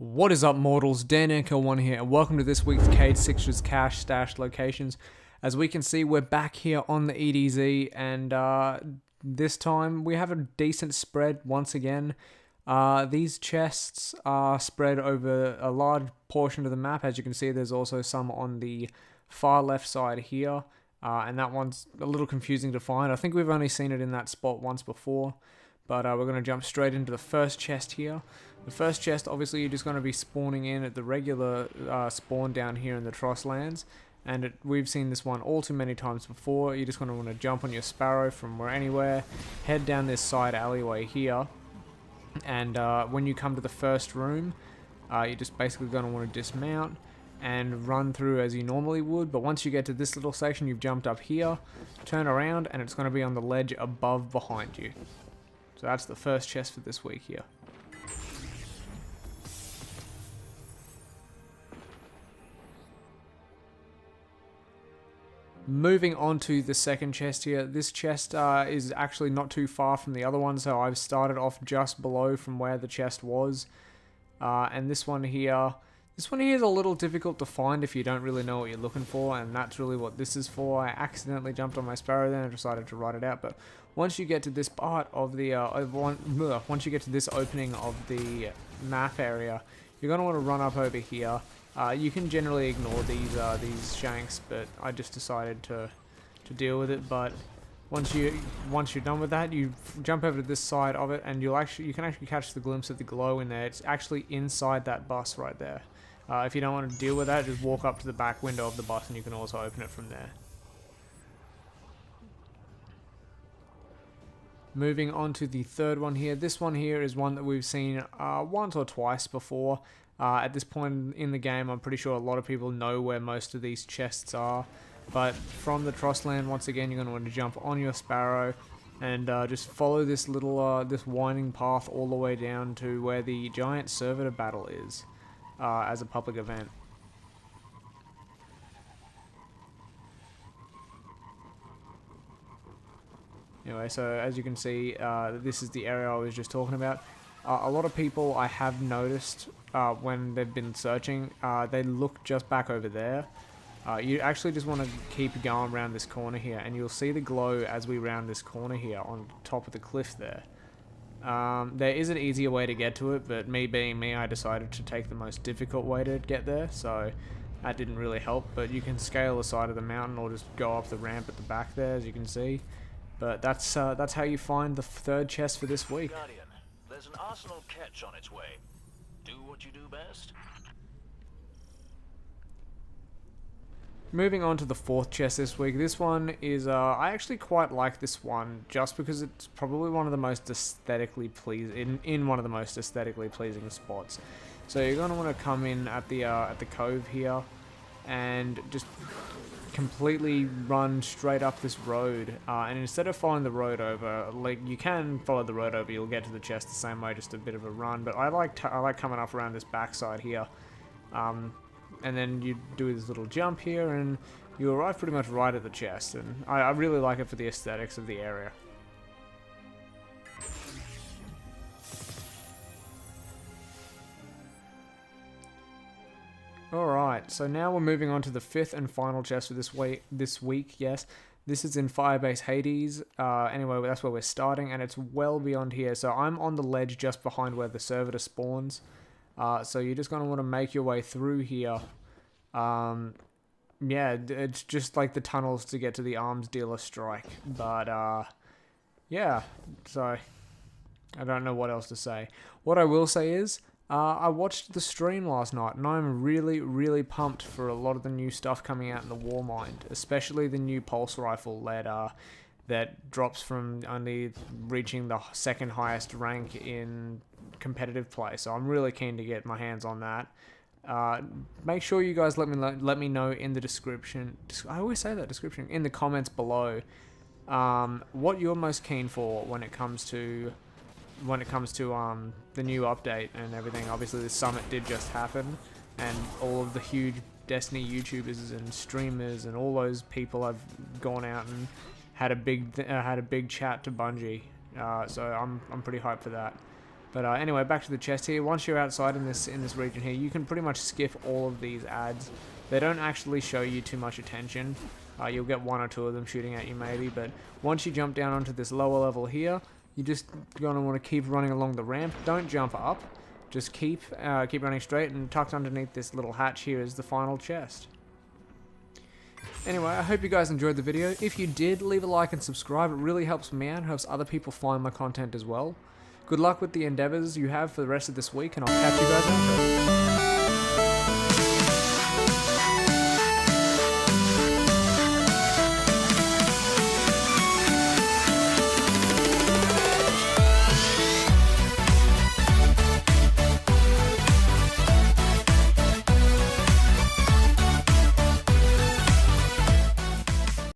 What is up, mortals? Dan Anchor1 here, and welcome to this week's Cade Sixers Cash Stash locations. As we can see, we're back here on the EDZ, and this time we have a decent spread once again. These chests are spread over a large portion of the map. As you can see, there's also some on the far left side here, and that one's a little confusing to find. I think we've only seen it in that spot once before, but we're going to jump straight into the first chest here. The first chest, obviously, you're just going to be spawning in at the regular spawn down here in the Trosslands. And we've seen this one all too many times before. You're just going to want to jump on your Sparrow from anywhere, head down this side alleyway here. And when you come to the first room, you're just basically going to want to dismount and run through as you normally would. But once you get to this little section, you've jumped up here, turn around, and it's going to be on the ledge above behind you. So that's the first chest for this week here. Moving on to the second chest here. This chest is actually not too far from the other one, so I've started off just below from where the chest was. And this one here is a little difficult to find if you don't really know what you're looking for, and that's really what this is for. I accidentally jumped on my Sparrow then and decided to write it out, but once you get to this part of the once you get to this opening of the map area, you're going to want to run up over here. You can generally ignore these shanks, but I just decided to deal with it. But once you're done with that, you jump over to this side of it, and you can actually catch the glimpse of the glow in there. It's actually inside that bus right there. If you don't want to deal with that, just walk up to the back window of the bus, and you can also open it from there. Moving on to the third one here. This one here is one that we've seen once or twice before. At this point in the game, I'm pretty sure a lot of people know where most of these chests are. But from the Trossland, once again, you're going to want to jump on your Sparrow and just follow this little this winding path all the way down to where the giant servitor battle is as a public event. Anyway, so as you can see, this is the area I was just talking about. A lot of people I have noticed when they've been searching, they look just back over there. You actually just want to keep going around this corner here, and you'll see the glow as we round this corner here on top of the cliff there. There is an easier way to get to it, but me being me, I decided to take the most difficult way to get there, so that didn't really help. But you can scale the side of the mountain or just go up the ramp at the back there, as you can see. But that's how you find the third chest for this week. Guardian, there's an arsenal catch on its way. Do what you do best. Moving on to the fourth chest this week. This one is, I actually quite like this one, just because it's probably one of the most aesthetically pleasing, in one of the most aesthetically pleasing spots. So you're going to want to come in at the cove here, and just completely run straight up this road, and instead of following the road over, like, you can follow the road over, you'll get to the chest the same way, just a bit of a run, but I like coming up around this backside here, and then you do this little jump here, and you arrive pretty much right at the chest, and I really like it for the aesthetics of the area. Alright, so now we're moving on to the fifth and final chest for this week, yes. This is in Firebase Hades. Anyway, that's where we're starting, and it's well beyond here. So I'm on the ledge just behind where the servitor spawns. So you're just going to want to make your way through here. Yeah, it's just like the tunnels to get to the arms dealer strike. But, yeah, so I don't know what else to say. What I will say is, I watched the stream last night, and I'm really, really pumped for a lot of the new stuff coming out in the Warmind, especially the new pulse rifle that drops from only reaching the second highest rank in competitive play. So I'm really keen to get my hands on that. Make sure you guys let me know in the description. I always say that, description, in the comments below, what you're most keen for when it comes to the new update and everything. Obviously, the summit did just happen, and all of the huge Destiny YouTubers and streamers and all those people have gone out and had a big chat to Bungie. So I'm pretty hyped for that. But anyway, back to the chest here. Once you're outside in this region here, you can pretty much skip all of these ads. They don't actually show you too much attention. You'll get one or two of them shooting at you maybe, but once you jump down onto this lower level here, you're just going to want to keep running along the ramp. Don't jump up. Just keep running straight, and tucked underneath this little hatch here is the final chest. Anyway, I hope you guys enjoyed the video. If you did, leave a like and subscribe. It really helps me out and helps other people find my content as well. Good luck with the endeavors you have for the rest of this week, and I'll catch you guys later.